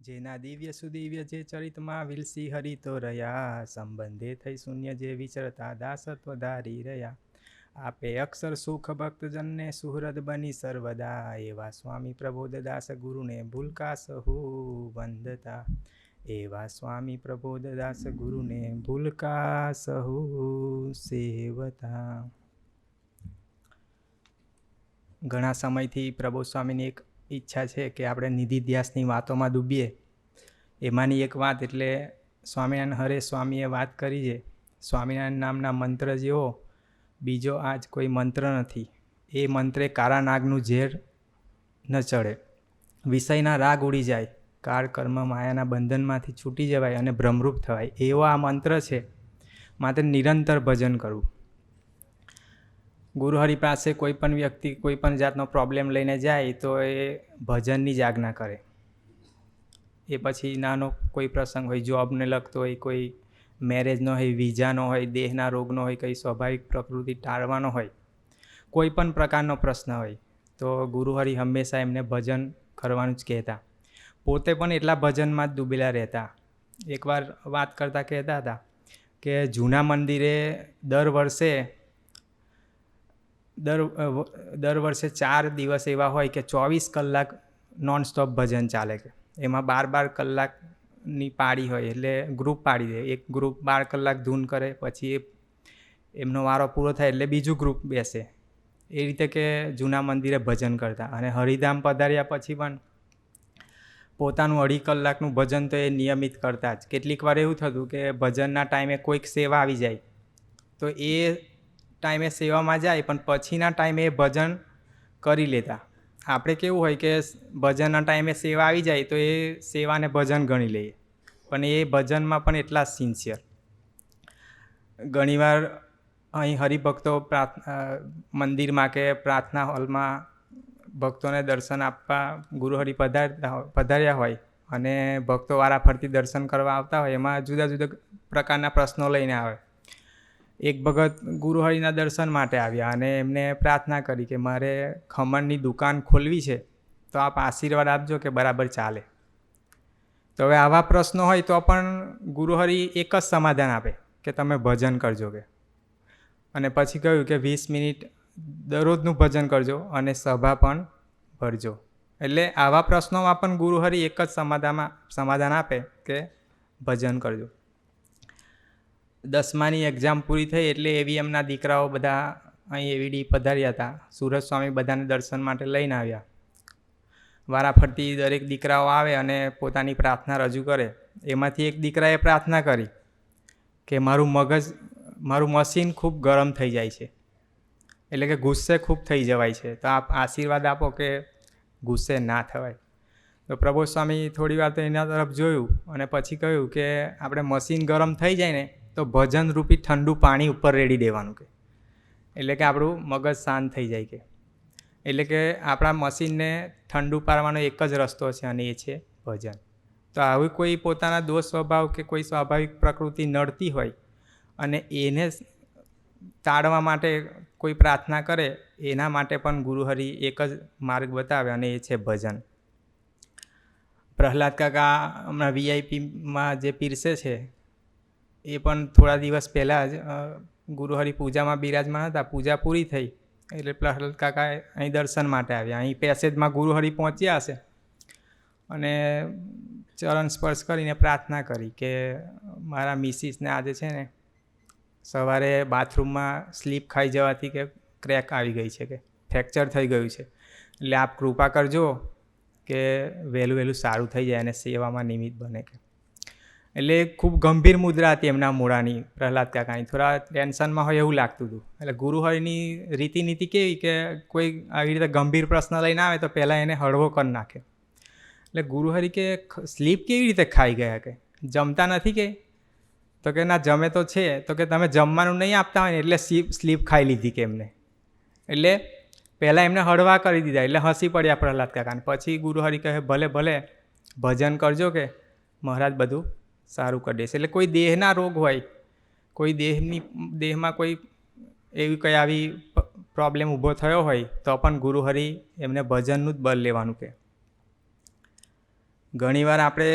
જેના દિવ્ય સુદિવ્ય જે ચરિતમાં વિલસી હરિતો રહ્યા, સંબંધે થઈ શૂન્ય જે વિચરતા દાસત્વ ધારી રહ્યા. આપે અક્ષર સુખ ભક્તજનને સુહૃદ બની સર્વદા, એવા સ્વામી પ્રબોધદાસ ગુરુને ભૂલકા સહુ વંદતા. એવા સ્વામી પ્રબોધદાસ ગુરુને ભૂલકા સહુ સેવતા. ઘણા સમયથી પ્રબોધ સ્વામીની એક ઈચ્છા છે કે આપણે નિધિધ્યાસની વાતોમાં ડૂબીએ. એમાંની એક વાત એટલે સ્વામિનારાયણ હરે સ્વામીએ વાત કરી છે, સ્વામિનારાયણ નામના મંત્ર જેવો બીજો આજ કોઈ મંત્ર નથી. એ મંત્રે કાળા નાગનું ઝેર ન ચડે, વિષયના રાગ ઉડી જાય, કાળ કર્મ માયાના બંધનમાંથી છૂટી જવાય અને બ્રહ્મરૂપ થવાય. એવો આ મંત્ર છે. માત્ર નિરંતર ભજન કરવું. ગુરુહરિ પાસે કોઈ પણ વ્યક્તિ કોઈ પણ જાતનો પ્રોબ્લેમ લઈને જાય તો એ ભજનની જ આજ્ઞા કરે. એ પછી નાનો કોઈ પ્રસંગ હોય, જોબને લગતો હોય, કોઈ મેરેજનો હોય, વિઝાનો હોય, દેહના રોગનો હોય, કંઈ સ્વાભાવિક પ્રકૃતિ ટાળવાનો હોય, કોઈ પણ પ્રકારનો પ્રશ્ન હોય તો ગુરુહરિ હંમેશા એમને ભજન કરવાનું જ કહેતા. પોતે પણ એટલા ભજનમાં જ ડૂબેલા રહેતા. એકવાર વાત કરતાં કહેતા હતા કે જૂના મંદિરે દર વર્ષે 4 દિવસ એવા હોય કે 24 કલાક નોનસ્ટોપ ભજન ચાલે. કે એમાં 12 કલાકની પાળી હોય, એટલે ગ્રુપ પાડી દે. એક ગ્રુપ 12 કલાક ધૂન કરે, પછી એમનો વારો પૂરો થાય એટલે બીજું ગ્રુપ બેસે. એ રીતે કે જૂના મંદિરે ભજન કરતા. અને હરિધામ પધાર્યા પછી પણ પોતાનું 2.5 કલાકનું ભજન તો એ નિયમિત કરતા જ. કેટલીક વાર એવું થતું કે ભજનના ટાઈમે કોઈક સેવા આવી જાય તો એ ટાઈમે સેવામાં જાય, પણ પછીના ટાઈમે એ ભજન કરી લેતા. આપણે કેવું હોય કે ભજનના ટાઈમે સેવા આવી જાય તો એ સેવાને ભજન ગણી લઈએ, પણ એ ભજનમાં પણ એટલા જ સિન્સિયર. ઘણીવાર અહીં હરિભક્તો મંદિરમાં કે પ્રાર્થના હોલમાં ભક્તોને દર્શન આપવા ગુરુહરિ પધાર્યા હોય અને ભક્તો વારાફરતી દર્શન કરવા આવતા હોય. એમાં જુદા જુદા પ્રકારના પ્રશ્નો લઈને આવે. એક ભગત ગુરુહરિના દર્શન માટે આવ્યા અને એમને પ્રાર્થના કરી કે મારે ખમણની દુકાન ખોલવી છે, તો આપ આશીર્વાદ આપજો કે બરાબર ચાલે. તો હવે આવા પ્રશ્નો હોય તો પણ ગુરુહરિ એક જ સમાધાન આપે કે તમે ભજન કરજો. કે અને પછી કહ્યું કે 20 મિનિટ દરરોજનું ભજન કરજો અને સભા પણ ભરજો. એટલે આવા પ્રશ્નોમાં પણ ગુરુહરિ એક જ સમાધાન આપે કે ભજન કરજો. 10માની એક્ઝામ પૂરી થઈ એટલે એવી એમના દીકરાઓ બધા અહીં એવીડી પધાર્યા હતા. સુરત સ્વામી બધાને દર્શન માટે લઈને આવ્યા. વારાફરતી દરેક દીકરાઓ આવે અને પોતાની પ્રાર્થના રજૂ કરે. એમાંથી એક દીકરાએ પ્રાર્થના કરી કે મારું મશીન ખૂબ ગરમ થઈ જાય છે, એટલે કે ગુસ્સે ખૂબ થઈ જવાય છે, તો આપ આશીર્વાદ આપો કે ગુસ્સે ના થવાય. તો પ્રબોધ સ્વામી થોડી વાર તો એના તરફ જોયું અને પછી કહ્યું કે આપણે મશીન ગરમ થઈ જાય ને તો ભજન રૂપી ઠંડુ પાણી ઉપર રેડી દેવાનું. કે એટલે કે આપણું મગજ શાંત થઈ જાય. કે એટલે કે આપણા મશીનને ઠંડુ પાડવાનો એક જ રસ્તો છે અને એ છે ભજન. તો આવી કોઈ પોતાના દોષ સ્વભાવ કે કોઈ સ્વાભાવિક પ્રકૃતિ નડતી હોય અને એને ટાળવા માટે કોઈ પ્રાર્થના કરે, એના માટે પણ ગુરુહરિ એક જ માર્ગ બતાવે અને એ છે ભજન. પ્રહલાદ કાકા હમણાં VIPમાં જે પીરસે છે એ પણ થોડા દિવસ પહેલાં જ ગુરુહરિ પૂજામાં બિરાજમાન હતા. પૂજા પૂરી થઈ એટલે પ્રહલાદ કાકા અહીં દર્શન માટે આવ્યા. અહીં પેસેજમાં ગુરુહરિ પહોંચ્યા હશે અને ચરણ સ્પર્શ કરીને પ્રાર્થના કરી કે મારા મિસિસને આજે છે ને સવારે બાથરૂમમાં સ્લીપ ખાઈ જવાથી કે ક્રેક આવી ગઈ છે, કે ફ્રેક્ચર થઈ ગયું છે, એટલે આપ કૃપા કરજો કે વહેલું સારું થઈ જાય અને સેવામાં નિમિત્ત બને. કે એટલે ખૂબ ગંભીર મુદ્રા હતી એમના મોઢાની, પ્રહલાદ કાકાની. થોડા ટેન્શનમાં હોય એવું લાગતું હતું. એટલે ગુરુહરિની રીતિનીતિ કેવી કે કોઈ આવી રીતે ગંભીર પ્રશ્ન લઈને આવે તો પહેલાં એને હળવો કરી નાખે. એટલે ગુરુહરિ કે સ્લીપ કેવી રીતે ખાઈ ગયા, કે જમતા નથી? કે તો કે ના, જમે તો છે. તો કે તમે જમવાનું નહીં આપતા હોય ને એટલે સ્લીપ ખાઈ લીધી કે એમને. એટલે પહેલાં એમને હળવા કરી દીધા. એટલે હસી પડ્યા પ્રહલાદ કાકાને. પછી ગુરુહરિ કહે ભલે ભજન કરજો, કે મહારાજ બધું સારું કરી દેશે. એટલે કોઈ દેહના રોગ હોય, કોઈ દેહમાં કોઈ એવી કંઈ આવી પ્રોબ્લેમ ઊભો થયો હોય તો પણ ગુરુહરિ એમને ભજનનું જ બળ લેવાનું. કે ઘણીવાર આપણે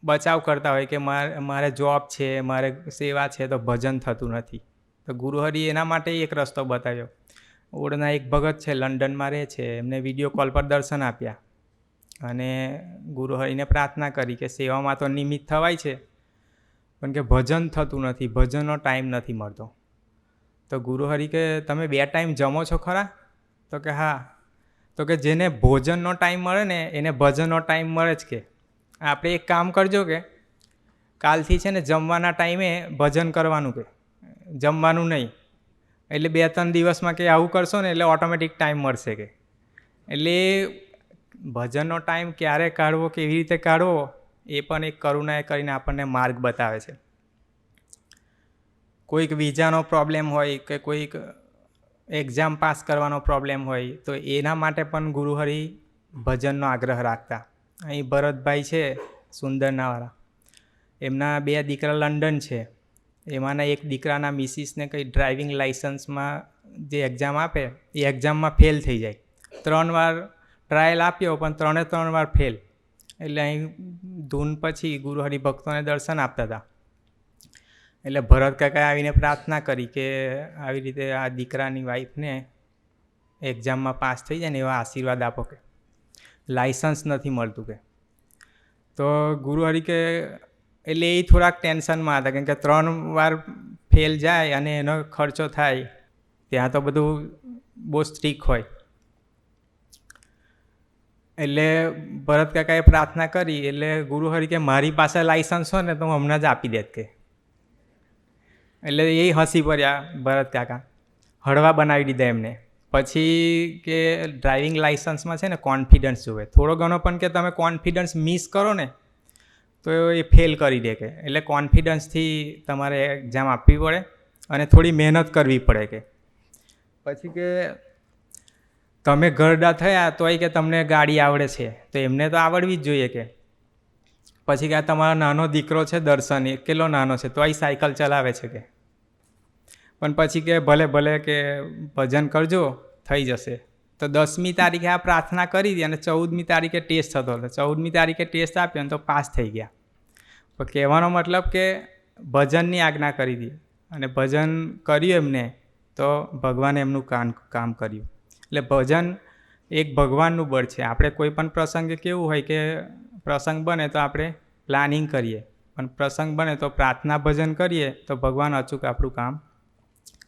બચાવ કરતા હોય કે મારે જોબ છે, મારે સેવા છે, તો ભજન થતું નથી. તો ગુરુહરિ એના માટે એક રસ્તો બતાવ્યો. ઓળના એક ભગત છે, લંડનમાં રહે છે, એમને વિડીયો કોલ પર દર્શન આપ્યા અને ગુરુહરિને પ્રાર્થના કરી કે સેવામાં તો નિમિત્ત થવાય છે, પણ કે ભજન થતું નથી, ભજનનો ટાઈમ નથી મળતો. તો ગુરુહરિ કે તમે 2 ટાઈમ જમો છો ખરા? તો કે હા. તો કે જેને ભોજનનો ટાઈમ મળે ને એને ભજનનો ટાઈમ મળે જ. કે આપણે એક કામ કરજો કે કાલથી છે ને જમવાના ટાઈમે ભજન કરવાનું, કે જમવાનું નહીં. એટલે 2-3 દિવસમાં કે આવું કરશો ને એટલે ઓટોમેટિક ટાઈમ મળશે. કે એટલે ભજનનો ટાઈમ ક્યારે કાઢવો, કેવી રીતે કાઢવો, એ પણ એક કરુણાએ કરીને આપણને માર્ગ બતાવે છે. કોઈક વિઝાનો પ્રોબ્લેમ હોય કે કોઈક એક્ઝામ પાસ કરવાનો પ્રોબ્લેમ હોય તો એના માટે પણ ગુરુહરિ ભજનનો આગ્રહ રાખતા. અહીં ભરતભાઈ છે સુંદરનાવાળા, એમના 2 દીકરા લંડન છે. એમાંના એક દીકરાના મિસિસને કંઈ ડ્રાઇવિંગ લાઇસન્સમાં જે એક્ઝામ આપે એ એક્ઝામમાં ફેલ થઈ જાય. 3 વાર ટ્રાયલ આપ્યો પણ 3 વાર ફેલ. એટલે અહીં ધૂન પછી ગુરુહરિ ભક્તોને દર્શન આપતા હતા. એટલે ભરત કાકાએ આવીને પ્રાર્થના કરી કે આવી રીતે આ દીકરાની વાઈફને એક્ઝામમાં પાસ થઈ જાય ને એવા આશીર્વાદ આપો. કે લાઇસન્સ નથી મળતું. કે તો ગુરુહરિ કે એટલે એ થોડાક ટેન્શનમાં હતા, કેમ કે 3 વાર ફેલ જાય અને એનો ખર્ચો થાય. ત્યાં તો બધું બહુ સ્ટ્રિક્ટ હોય. એટલે ભરત કાકાએ પ્રાર્થના કરી એટલે ગુરુહરિ કે મારી પાસે લાઇસન્સ હોય ને તો હું હમણાં જ આપી દેત. કે એટલે એ હસી પડ્યા ભરત કાકા, હળવા બનાવી દીધા એમને. પછી કે ડ્રાઇવિંગ લાઇસન્સમાં છે ને કોન્ફિડન્સ જોવે, થોડો ઘણો પણ કે તમે કોન્ફિડન્સ મિસ કરો ને તો એ ફેલ કરી દે. કે એટલે કોન્ફિડન્સથી તમારે એક્ઝામ આપવી પડે અને થોડી મહેનત કરવી પડે. કે પછી કે તમે ઘરડા થયા તોય કે તમને ગાડી આવડે છે તો એમને તો આવડવી જ જોઈએ. કે પછી કે આ તમારો નાનો દીકરો છે દર્શન, એ કેટલો નાનો છે તોય સાયકલ ચલાવે છે. કે પણ પછી કે ભલે ભલે કે ભજન કરજો થઈ જશે. તો 10મી તારીખે આ પ્રાર્થના કરી હતી અને 14મી તારીખે ટેસ્ટ થતો હતો. 14મી તારીખે ટેસ્ટ આપ્યો તો પાસ થઈ ગયા. પણ કહેવાનો મતલબ કે ભજનની આજ્ઞા કરી હતી અને ભજન કર્યું એમને તો ભગવાને એમનું કામ કર્યું. એટલે ભજન એક ભગવાનનું બળ છે. આપણે કોઈ પણ પ્રસંગે કેવું હોય કે પ્રસંગ બને તો આપણે પ્લાનિંગ કરીએ, પણ પ્રસંગ બને તો પ્રાર્થના ભજન કરીએ તો ભગવાન અચૂક આપણું કામ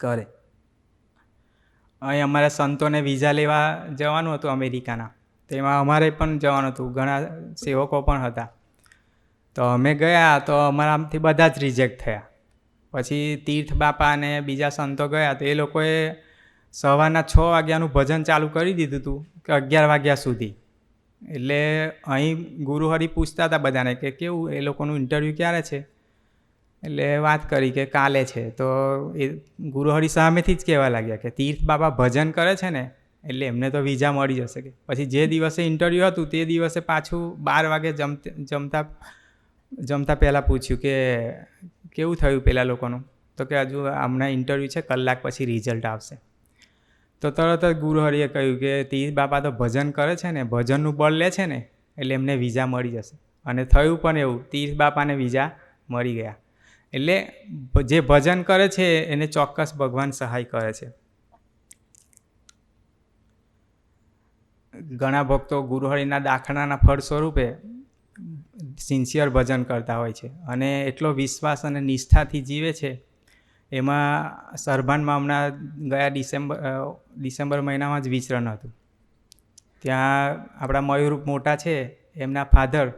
કરે. અહીં અમારે સંતોને વિઝા લેવા જવાનું હતું અમેરિકાના, તેમાં અમારે પણ જવાનું હતું, ઘણા સેવકો પણ હતા. તો અમે ગયા તો અમારામાંથી બધા જ રિજેક્ટ થયા. પછી તીર્થ બાપા અને બીજા સંતો ગયા તો એ લોકોએ સવારના 6 વાગ્યાનું ભજન ચાલુ કરી દીધું હતું કે 11 વાગ્યા સુધી. એટલે અહીં ગુરુહરિ પૂછતા હતા બધાને કે કેવું એ લોકોનું ઇન્ટરવ્યૂ ક્યારે છે. એટલે વાત કરી કે કાલે છે. તો એ ગુરુહરિ સામેથી જ કહેવા લાગ્યા કે તીર્થ બાપા ભજન કરે છે ને એટલે એમને તો વિઝા મળી જશે. કે પછી જે દિવસે ઇન્ટરવ્યૂ હતું તે દિવસે પાછું 12 વાગે જમતા પહેલાં પૂછ્યું કે કેવું થયું પેલા લોકોનું. તો કે હજુ હમણાં ઇન્ટરવ્યૂ છે, કલાક પછી રિઝલ્ટ આવશે. તો તરત જ ગુરુહરિએ કહ્યું કે તીર્થ બાપા તો ભજન કરે છે ને, ભજનનું બળ લે છે ને એટલે એમને વિઝા મળી જશે. અને થયું પણ એવું, તીર્થ બાપાને વિઝા મળી ગયા. એટલે જે ભજન કરે છે એને ચોક્કસ ભગવાન સહાય કરે છે. ઘણા ભક્તો ગુરુહરિના દાખલાના ફળ સ્વરૂપે સિન્સિયર ભજન કરતા હોય છે અને એટલો વિશ્વાસ અને નિષ્ઠાથી જીવે છે. એમાં સરભાનમાં હમણાં ગયા ડિસેમ્બર મહિનામાં જ વિચરણ હતું. ત્યાં આપણા મયુર મોટા છે એમના ફાધર,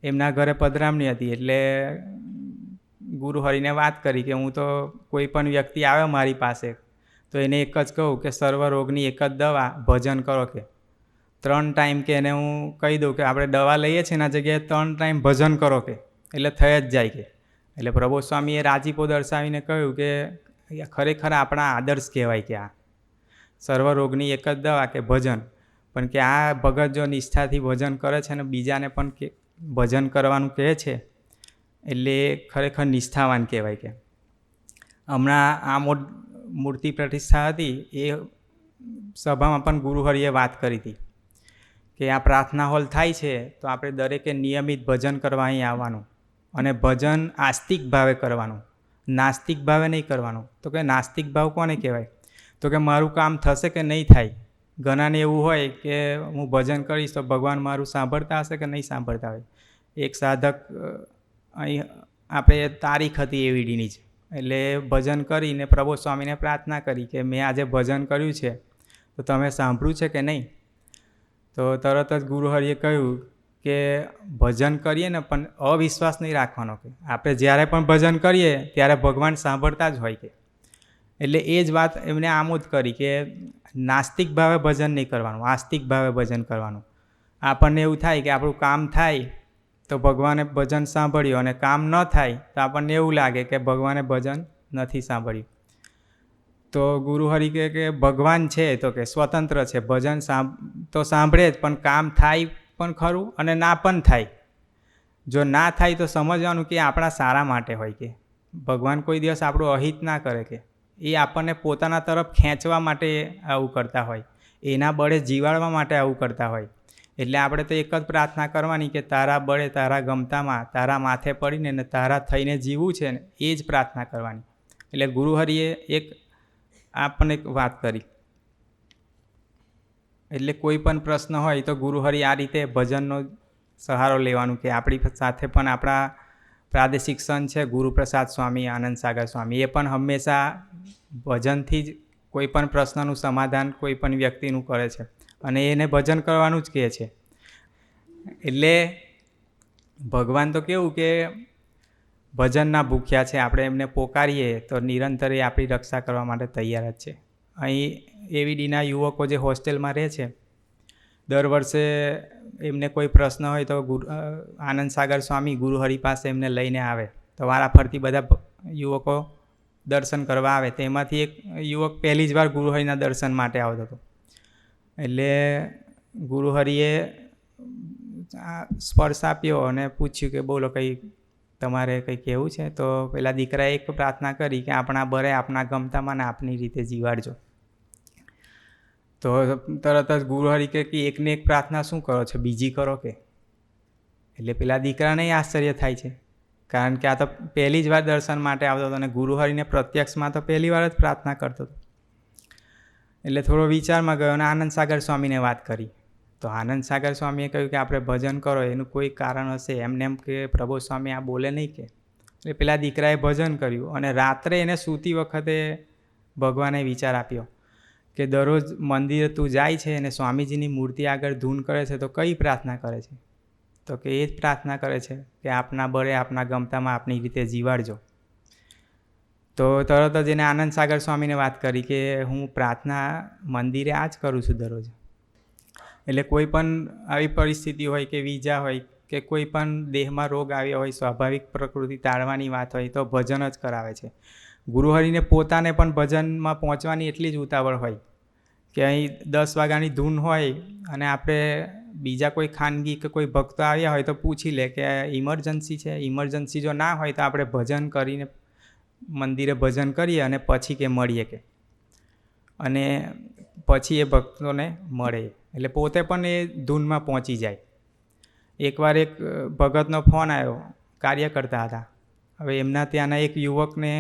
એમના ઘરે પધરામણી હતી. એટલે ગુરુહરિને વાત કરી કે હું તો કોઈ પણ વ્યક્તિ આવે મારી પાસે તો એને એક જ કહું કે સર્વ રોગની એક જ દવા ભજન કરો. કે 3 ટાઈમ કે એને હું કહી દઉં કે આપણે દવા લઈએ છીએ એના જગ્યાએ 3 ટાઈમ ભજન કરો. કે એટલે થઈ જ જાય. કે એટલે પ્રભુ સ્વામીએ રાજીપો દર્શાવીને કહ્યું કે ખરેખર આપણા આદર્શ કહેવાય કે આ સર્વ રોગની એક જ દવા કે ભજન. પણ કે આ ભગત જો નિષ્ઠાથી ભજન કરે છે અને બીજાને પણ કે ભજન કરવાનું કહે છે એટલે ખરેખર નિષ્ઠાવાન કહેવાય. કે હમણાં આ મૂર્તિ પ્રતિષ્ઠા હતી એ સભામાં પણ ગુરુહરિએ વાત કરી હતી કે આ પ્રાર્થના હોલ થાય છે તો આપણે દરેકે નિયમિત ભજન કરવા અહીં આવવાનું અને ભજન આસ્તિક ભાવે કરવાનું, નાસ્તિક ભાવે નહીં કરવાનું. તો કે નાસ્તિક ભાવ કોને કહેવાય? તો કે મારું કામ થશે કે નહીં થાય. ઘણાને એવું હોય કે હું ભજન કરીશ તો ભગવાન મારું સાંભળતા હશે કે નહીં સાંભળતા હોય. એક સાધક અહીં આપણે તારીખ હતી એવીડીની જ, એટલે ભજન કરીને પ્રભુ સ્વામીને પ્રાર્થના કરી કે મેં આજે ભજન કર્યું છે તો તમે સાંભળ્યું છે કે નહીં? તો તરત જ ગુરુહરિએ કહ્યું કે ભજન કરીએ ને પણ અવિશ્વાસ નહીં રાખવાનો, કે આપણે જ્યારે પણ ભજન કરીએ ત્યારે ભગવાન સાંભળતા જ હોય કે. એટલે એ જ વાત એમને આમોદ કરી કે નાસ્તિક ભાવે ભજન નહીં કરવાનું, આસ્તિક ભાવે ભજન કરવાનું. આપણને એવું થાય કે આપણું કામ થાય તો ભગવાને ભજન સાંભળ્યું, અને કામ ન થાય તો આપણને એવું લાગે કે ભગવાને ભજન નથી સાંભળ્યું. તો ગુરુહરિ કહે કે ભગવાન છે તો કે સ્વતંત્ર છે, ભજન તો સાંભળે જ, પણ કામ થાય પણ ખરું અને ના પણ થાય. જો ના થાય તો સમજવાનું કે આપણા સારા માટે હોય, કે ભગવાન કોઈ દિવસ આપણું અહિત ના કરે, કે એ આપણને પોતાના તરફ ખેંચવા માટે આવું કરતા હોય, એના બળે જીવાડવા માટે આવું કરતા હોય. એટલે આપણે તો એક જ પ્રાર્થના કરવાની કે તારા બળે તારા ગમતામાં તારા માથે પડીને ને તારા થઈને જીવવું છે ને, એ જ પ્રાર્થના કરવાની. એટલે ગુરુહરિએ આપણને એક વાત કરી. એટલે કોઈ પણ પ્રશ્ન હોય તો ગુરુહરિ આ રીતે ભજનનો સહારો લેવાનું, કે આપણી સાથે પણ આપણા પ્રાદેશિક સંત છે ગુરુપ્રસાદ સ્વામી, આનંદ સાગર સ્વામી, એ પણ હંમેશા ભજનથી જ કોઈ પણ પ્રશ્નનું સમાધાન કોઈ પણ વ્યક્તિનું કરે છે, અને એને ભજન કરવાનું જ કહે છે. એટલે ભગવાન તો કેવું કે ભજનના ભૂખ્યા છે, આપણે એમને પોકારીએ તો નિરંતર એ આપણી રક્ષા કરવા માટે તૈયાર જ છે. અહીં એવીડીના યુવકો જે હોસ્ટેલમાં રહે છે, દર વર્ષે એમને કોઈ પ્રશ્ન હોય તો આનંદ સાગર સ્વામી ગુરુહરિ પાસે એમને લઈને આવે. તો વારાફરતી બધા યુવકો દર્શન કરવા આવે. તેમાંથી એક યુવક પહેલી જ વાર ગુરુહરિના દર્શન માટે આવતો હતો. એટલે ગુરુહરિએ સ્પર્શ આપ્યો અને પૂછ્યું કે બોલો કંઈ તમારે કંઈ કહેવું છે? તો પેલા દીકરાએ એક પ્રાર્થના કરી કે આપણા બરે આપણા ગમતામાં ને આપની રીતે જીવાડજો. તો તરત જ ગુરુહરિ કે એકને એક પ્રાર્થના શું કરો છો, બીજી કરો કે? એટલે પેલા દીકરાને આશ્ચર્ય થાય છે, કારણ કે આ તો પહેલી જ વાર દર્શન માટે આવતો હતો અને ગુરુહરિને પ્રત્યક્ષમાં તો પહેલી વાર જ પ્રાર્થના કરતો હતો. એટલે થોડો વિચારમાં ગયો અને આનંદ સાગર સ્વામીને વાત કરી. તો આનંદ સાગર સ્વામીએ કહ્યું કે આપણે ભજન કરો, એનું કોઈ કારણ હશે, એમને એમ કે પ્રભુ સ્વામી આ બોલે નહીં કે. એટલે પેલા દીકરાએ ભજન કર્યું, અને રાત્રે એને સૂતી વખતે ભગવાને વિચાર આપ્યો કે દરરોજ મંદિરે તું જાય છે અને સ્વામીજીની મૂર્તિ આગળ ધૂન કરે છે, તો કઈ પ્રાર્થના કરે છે? તો કે એ જ પ્રાર્થના કરે છે કે આપના બળે આપના ગમતામાં આપની રીતે જીવાડજો. તો તરત જ એને આનંદ સાગર સ્વામીને વાત કરી કે હું પ્રાર્થના મંદિરે આ જ કરું છું દરરોજ. એટલે કોઈ પણ આવી પરિસ્થિતિ હોય કે વીજા હોય કે કોઈ પણ દેહમાં રોગ આવ્યો હોય, સ્વાભાવિક પ્રકૃતિ તાળવાની વાત હોય, તો ભજન જ કરાવે છે. ગુરુહરિને પોતાને પણ ભજનમાં પહોંચવાની એટલી જ ઉતાવળ હોય કે અહીં 10 વાગ્યાની ધૂન હોય અને આપણે બીજા કોઈ ખાનગી કે કોઈ ભક્તો આવ્યા હોય તો પૂછી લે કે ઇમરજન્સી છે. ઇમરજન્સી જો ના હોય તો આપણે ભજન કરીને મંદિરે ભજન કરીએ અને પછી કે મળીએ કે, અને પછી એ ભક્તોને મળે. એટલે પોતે પણ એ ધૂનમાં પહોંચી જાય. એકવાર એક ભગતનો ફોન આવ્યો, કાર્ય કરતા હતા. હવે એમના ત્યાંના એક યુવકને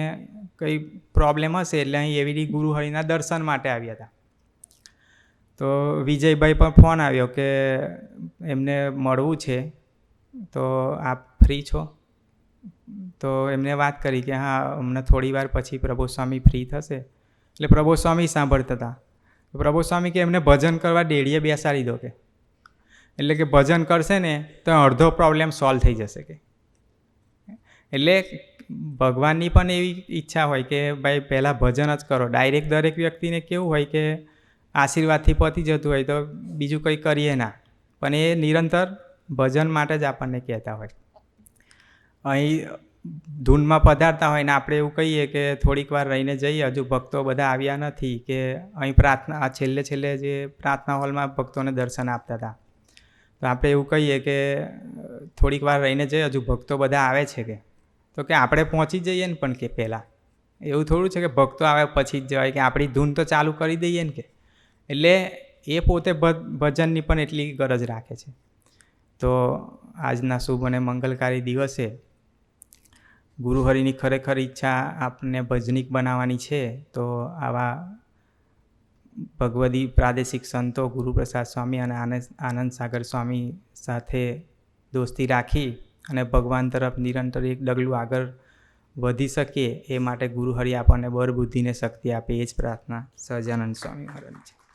કંઈ પ્રોબ્લેમ હશે, એટલે અહીં એવીડી ગુરુહરિના દર્શન માટે આવ્યા હતા. તો વિજયભાઈ પર ફોન આવ્યો કે એમને મળવું છે, તો આપ ફ્રી છો? તો એમને વાત કરી કે હા, અમને થોડી વાર પછી પ્રભુ સ્વામી ફ્રી થશે. એટલે પ્રભુ સ્વામી સાંભળતા હતા. પ્રભુ સ્વામી કે એમને ભજન કરવા ડેડીએ બેસાડી દો કે, એટલે કે ભજન કરશે ને તો અડધો પ્રોબ્લેમ સોલ્વ થઈ જશે કે. એટલે ભગવાનની પણ એવી ઈચ્છા હોય કે ભાઈ પહેલાં ભજન જ કરો. ડાયરેક્ટ દરેક વ્યક્તિને કેવું હોય કે આશીર્વાદથી પતી જતું હોય તો બીજું કંઈ કરીએ ના, પણ એ નિરંતર ભજન માટે જ આપણને કહેતા હોય. અહીં ધૂનમાં પધારતા હોય ને આપણે એવું કહીએ કે થોડીક વાર રહીને જઈએ, હજુ ભક્તો બધા આવ્યા નથી, કે અહીં પ્રાર્થના છેલ્લે જે પ્રાર્થના હોલમાં ભક્તોને દર્શન આપતા હતા, તો આપણે એવું કહીએ કે થોડીક વાર રહીને જઈએ, હજુ ભક્તો બધા આવે છે કે. તો કે આપણે પહોંચી જઈએ ને, પણ કે પહેલાં એવું થોડું છે કે ભક્તો આવે પછી જ જવાય, કે આપણી ધૂન તો ચાલુ કરી દઈએ ને કે. એટલે એ પોતે ભજનની પણ એટલી ગરજ રાખે છે. તો આજના શુભ અને મંગલકારી દિવસે ગુરુહરિની ખરેખર ઈચ્છા આપણને ભજનિક બનાવવાની છે. તો આવા ભગવદી પ્રાદેશિક સંતો ગુરુપ્રસાદ સ્વામી અને આનંદ સાગર સ્વામી સાથે દોસ્તી રાખી અને ભગવાન તરફ નિરંતર એક ડગલું આગળ વધી શકીએ એ માટે ગુરુહરિ આપણને બળ બુદ્ધિને શક્તિ આપે એ જ પ્રાર્થના સહજાનંદ સ્વામી મહારાજ છે.